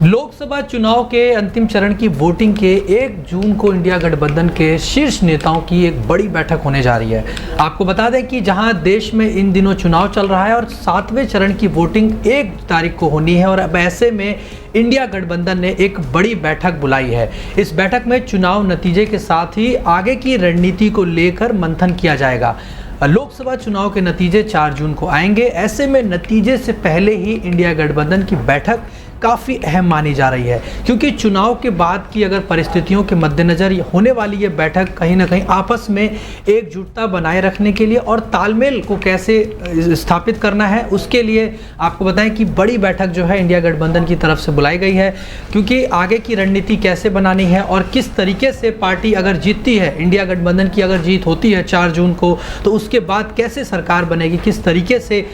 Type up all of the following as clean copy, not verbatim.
लोकसभा चुनाव के अंतिम चरण की वोटिंग के 1 जून को इंडिया गठबंधन के शीर्ष नेताओं की एक बड़ी बैठक होने जा रही है। आपको बता दें कि जहां देश में इन दिनों चुनाव चल रहा है और 7वें चरण की वोटिंग 1 तारीख को होनी है और अब ऐसे में इंडिया गठबंधन ने एक बड़ी बैठक बुलाई है। इस बैठक में चुनाव नतीजे के साथ ही आगे की रणनीति को लेकर मंथन किया जाएगा। लोकसभा चुनाव के नतीजे 4 जून को आएंगे। ऐसे में नतीजे से पहले ही इंडिया गठबंधन की बैठक काफ़ी अहम मानी जा रही है, क्योंकि चुनाव के बाद की अगर परिस्थितियों के मद्देनज़र होने वाली ये बैठक कहीं ना कहीं आपस में एकजुटता बनाए रखने के लिए और तालमेल को कैसे स्थापित करना है, उसके लिए आपको बताएं कि बड़ी बैठक जो है इंडिया गठबंधन की तरफ से बुलाई गई है। क्योंकि आगे की रणनीति कैसे बनानी है और किस तरीके से पार्टी अगर जीतती है, इंडिया गठबंधन की अगर जीत होती है 4 जून को, तो उसके बाद कैसे सरकार बनेगी, किस तरीके से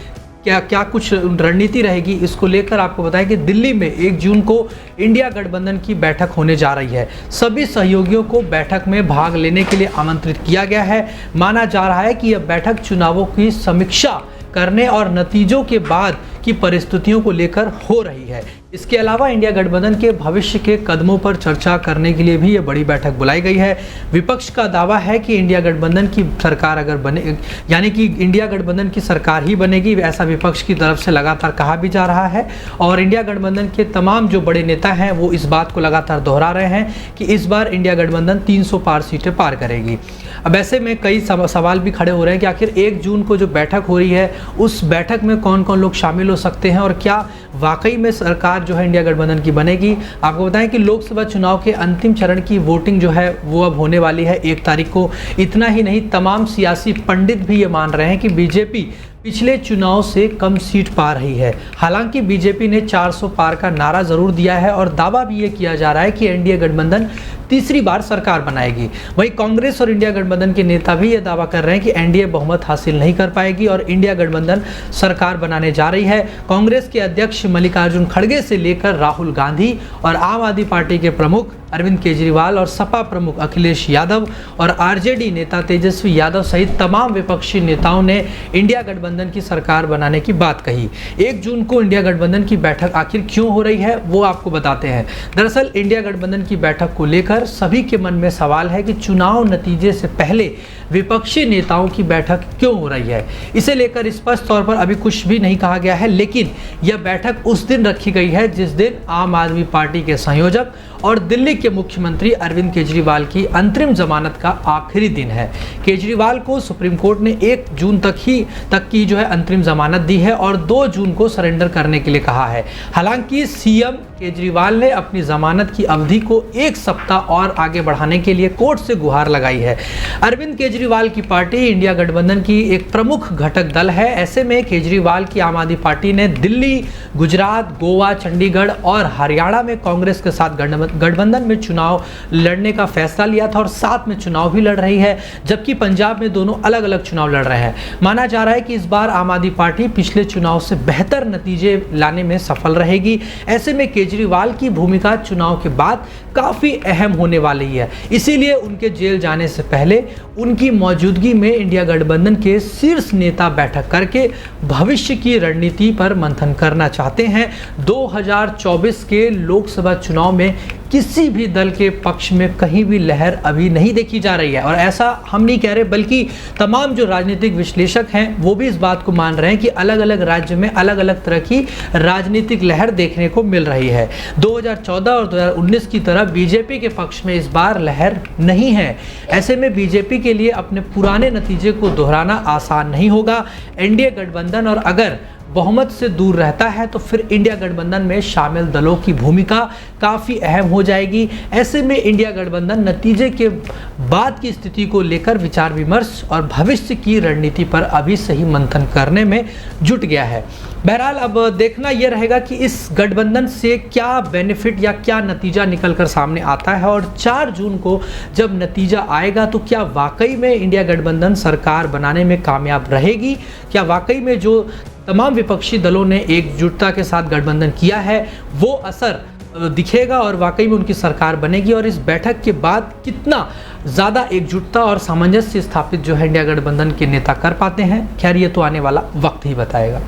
क्या कुछ रणनीति रहेगी, इसको लेकर आपको बताएं कि दिल्ली में 1 जून को इंडिया गठबंधन की बैठक होने जा रही है। सभी सहयोगियों को बैठक में भाग लेने के लिए आमंत्रित किया गया है। माना जा रहा है कि यह बैठक चुनावों की समीक्षा करने और नतीजों के बाद की परिस्थितियों को लेकर हो रही है। इसके अलावा इंडिया गठबंधन के भविष्य के कदमों पर चर्चा करने के लिए भी ये बड़ी बैठक बुलाई गई है। विपक्ष का दावा है कि इंडिया गठबंधन की सरकार अगर बने, यानी कि इंडिया गठबंधन की सरकार ही बनेगी, ऐसा विपक्ष की तरफ से लगातार कहा भी जा रहा है। और इंडिया गठबंधन के तमाम जो बड़े नेता हैं वो इस बात को लगातार दोहरा रहे हैं कि इस बार इंडिया गठबंधन 300 पार सीटें पार करेगी। अब ऐसे में कई सवाल भी खड़े हो रहे हैं कि आखिर 1 जून को जो बैठक हो रही है उस बैठक में कौन कौन लोग शामिल हो सकते हैं और क्या वाकई में सरकार जो है इंडिया गठबंधन की बनेगी। आपको बताएं कि लोकसभा चुनाव के अंतिम चरण की वोटिंग जो है वो अब होने वाली है 1 तारीख को। इतना ही नहीं, तमाम सियासी पंडित भी ये मान रहे हैं कि बीजेपी पिछले चुनाव से कम सीट पा रही है। हालांकि बीजेपी ने 400 पार का नारा जरूर दिया है और दावा भी ये किया जा रहा है कि एनडीए गठबंधन तीसरी बार सरकार बनाएगी। वहीं कांग्रेस और इंडिया गठबंधन के नेता भी ये दावा कर रहे हैं कि एनडीए बहुमत हासिल नहीं कर पाएगी और इंडिया गठबंधन सरकार बनाने जा रही है। कांग्रेस के अध्यक्ष मल्लिकार्जुन खड़गे से लेकर राहुल गांधी और आम आदमी पार्टी के प्रमुख अरविंद केजरीवाल और सपा प्रमुख अखिलेश यादव और आरजेडी नेता तेजस्वी यादव सहित तमाम विपक्षी नेताओं ने इंडिया गठबंधन की सरकार बनाने की बात कही। 1 जून को इंडिया गठबंधन की बैठक आखिर क्यों हो रही है वो आपको बताते हैं। दरअसल इंडिया गठबंधन की बैठक को लेकर सभी के मन में सवाल है कि चुनाव नतीजे से पहले विपक्षी नेताओं की बैठक क्यों हो रही है। इसे लेकर स्पष्ट तौर पर अभी कुछ भी नहीं कहा गया है, लेकिन यह बैठक उस दिन रखी गई है जिस दिन आम आदमी पार्टी के संयोजक और दिल्ली के मुख्यमंत्री अरविंद केजरीवाल की अंतरिम जमानत का आखिरी दिन है। केजरीवाल को सुप्रीम कोर्ट ने 1 जून तक की जो है अंतरिम जमानत दी है और 2 जून को सरेंडर करने के लिए कहा है। हालांकि सीएम केजरीवाल ने अपनी जमानत की अवधि को 1 सप्ताह और आगे बढ़ाने के लिए कोर्ट से गुहार लगाई है। अरविंद केजरीवाल की पार्टी इंडिया गठबंधन की एक प्रमुख घटक दल है। ऐसे में केजरीवाल की आम आदमी पार्टी ने दिल्ली, गुजरात, गोवा, चंडीगढ़ और हरियाणा में कांग्रेस के साथ गठबंधन में चुनाव लड़ने का फैसला लिया था और साथ में चुनाव भी लड़ रही है, जबकि पंजाब में दोनों अलग अलग चुनाव लड़ रहे हैं। माना जा रहा है कि इस बार आम आदमी पार्टी पिछले चुनाव से बेहतर नतीजे लाने में सफल रहेगी। ऐसे में केजरीवाल की भूमिका चुनाव के बाद काफ़ी अहम होने वाली है। इसीलिए उनके जेल जाने से पहले उनकी मौजूदगी में इंडिया गठबंधन के शीर्ष नेता बैठक करके भविष्य की रणनीति पर मंथन करना चाहते हैं। 2024 के लोकसभा चुनाव में किसी भी दल के पक्ष में कहीं भी लहर अभी नहीं देखी जा रही है और ऐसा हम नहीं कह रहे, बल्कि तमाम जो राजनीतिक विश्लेषक हैं वो भी इस बात को मान रहे हैं कि अलग अलग राज्य में अलग अलग तरह की राजनीतिक लहर देखने को मिल रही है। 2014 और 2019 की तरह बीजेपी के पक्ष में इस बार लहर नहीं है। ऐसे में बीजेपी के लिए अपने पुराने नतीजे को दोहराना आसान नहीं होगा। एनडीए गठबंधन और अगर बहुमत से दूर रहता है तो फिर इंडिया गठबंधन में शामिल दलों की भूमिका काफ़ी अहम हो जाएगी। ऐसे में इंडिया गठबंधन नतीजे के बाद की स्थिति को लेकर विचार विमर्श और भविष्य की रणनीति पर अभी से ही मंथन करने में जुट गया है। बहरहाल अब देखना यह रहेगा कि इस गठबंधन से क्या बेनिफिट या क्या नतीजा निकलकर सामने आता है और 4 जून को जब नतीजा आएगा तो क्या वाकई में इंडिया गठबंधन सरकार बनाने में कामयाब रहेगी, क्या वाकई में जो तमाम विपक्षी दलों ने एकजुटता के साथ गठबंधन किया है वो असर दिखेगा और वाकई में उनकी सरकार बनेगी और इस बैठक के बाद कितना ज़्यादा एकजुटता और सामंजस्य स्थापित जो है इंडिया गठबंधन के नेता कर पाते हैं। खैर ये तो आने वाला वक्त ही बताएगा।